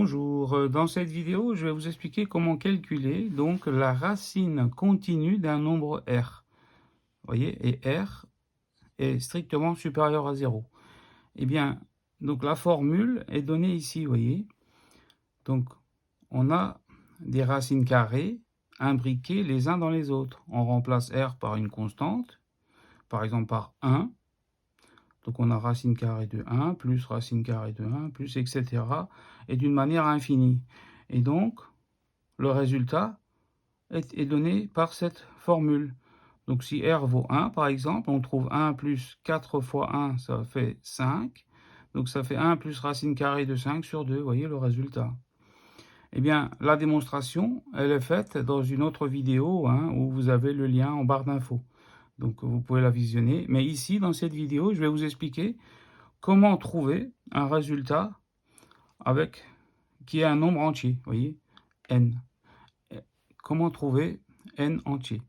Bonjour, dans cette vidéo, je vais vous expliquer comment calculer donc la racine continue d'un nombre R. Vous voyez, et R est strictement supérieur à 0. Eh bien, donc la formule est donnée ici, vous voyez. Donc, on a des racines carrées imbriquées les uns dans les autres. On remplace R par une constante, par exemple par 1. Donc on a racine carrée de 1, plus racine carrée de 1, plus etc. et d'une manière infinie. Et donc, le résultat est donné par cette formule. Donc si R vaut 1, par exemple, on trouve 1 plus 4 fois 1, ça fait 5. Donc ça fait 1 plus racine carrée de 5 sur 2, vous voyez le résultat. Eh bien, la démonstration, elle est faite dans une autre vidéo, où vous avez le lien en barre d'infos. Donc vous pouvez la visionner. Mais ici, dans cette vidéo, je vais vous expliquer comment trouver un résultat qui est un nombre entier, vous voyez, n. Comment trouver n entier,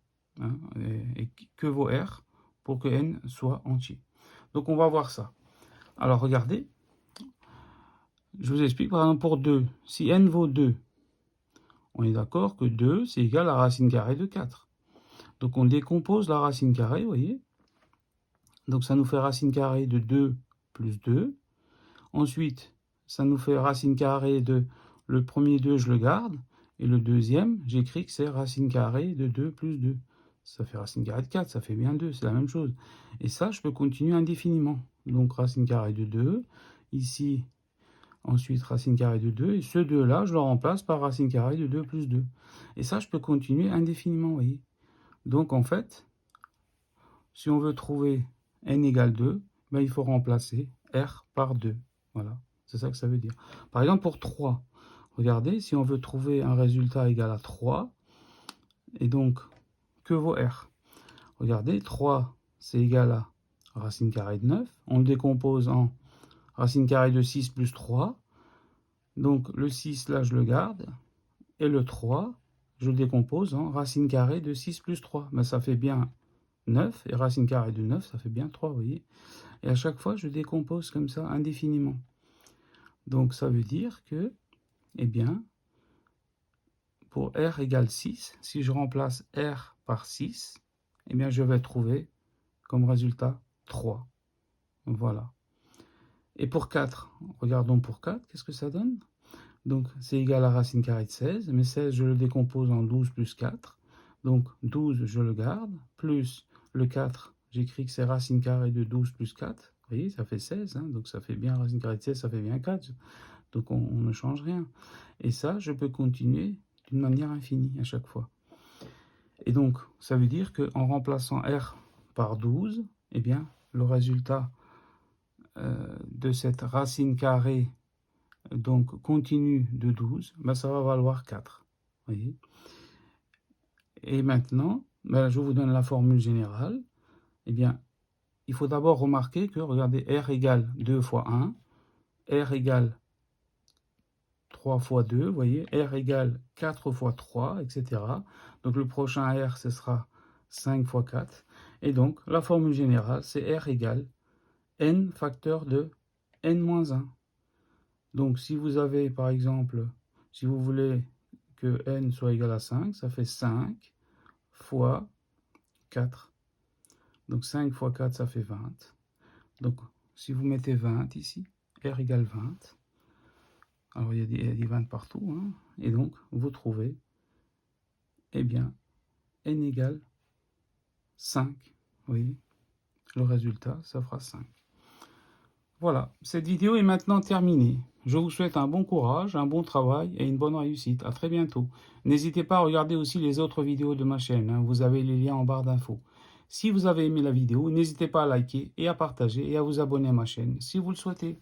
et que vaut r pour que n soit entier. Donc on va voir ça. Alors regardez, je vous explique par exemple pour 2. Si n vaut 2, on est d'accord que 2 c'est égal à la racine carrée de 4. Donc on décompose la racine carrée, vous voyez. Donc ça nous fait racine carrée de 2 plus 2. Ensuite, ça nous fait racine carrée de... Le premier 2, je le garde. Et le deuxième, j'écris que c'est racine carrée de 2 plus 2. Ça fait racine carrée de 4, ça fait bien 2, c'est la même chose. Et ça, je peux continuer indéfiniment. Donc racine carrée de 2. Ici, ensuite racine carrée de 2. Et ce 2-là, je le remplace par racine carrée de 2 plus 2. Et ça, je peux continuer indéfiniment, vous voyez. Donc en fait, si on veut trouver n égale 2, ben, il faut remplacer r par 2. Voilà, c'est ça que ça veut dire. Par exemple, pour 3, regardez, si on veut trouver un résultat égal à 3, et donc, que vaut r? Regardez, 3, c'est égal à racine carrée de 9. On le décompose en racine carrée de 6 plus 3. Donc, le 6, là, je le garde. Et le 3, je le décompose en racine carrée de 6 plus 3. Mais ça fait bien 9. Et racine carrée de 9, ça fait bien 3, vous voyez. Et à chaque fois, je décompose comme ça indéfiniment. Donc, ça veut dire que, eh bien, pour r égale 6, si je remplace r par 6, eh bien, je vais trouver comme résultat 3. Voilà. Et pour 4, regardons pour 4, qu'est-ce que ça donne? Donc, c'est égal à racine carrée de 16, mais 16, je le décompose en 12 plus 4. Donc, 12, je le garde, plus le 4, j'écris que c'est racine carrée de 12 plus 4. Vous voyez, ça fait 16, donc ça fait bien racine carrée de 16, ça fait bien 4. Donc, on ne change rien. Et ça, je peux continuer d'une manière infinie à chaque fois. Et donc, ça veut dire qu'en remplaçant r par 12, eh bien, le résultat de cette racine carrée donc continue de 12, ben, ça va valoir 4. Voyez. Et maintenant, ben, je vous donne la formule générale. Eh bien, il faut d'abord remarquer que, regardez, r égale 2 fois 1, r égale 3 fois 2, vous voyez, r égale 4 fois 3, etc. Donc le prochain r, ce sera 5 fois 4. Et donc, la formule générale, c'est r égale n facteur de n-1. Donc, si vous avez, par exemple, si vous voulez que n soit égal à 5, ça fait 5 fois 4. Donc, 5 fois 4, ça fait 20. Donc, si vous mettez 20 ici, r égale 20. Alors, il y a des 20 partout. Et donc, vous trouvez, eh bien, n égale 5. Vous voyez, le résultat, ça fera 5. Voilà, cette vidéo est maintenant terminée. Je vous souhaite un bon courage, un bon travail et une bonne réussite. À très bientôt. N'hésitez pas à regarder aussi les autres vidéos de ma chaîne. Vous avez les liens en barre d'infos. Si vous avez aimé la vidéo, n'hésitez pas à liker et à partager et à vous abonner à ma chaîne si vous le souhaitez.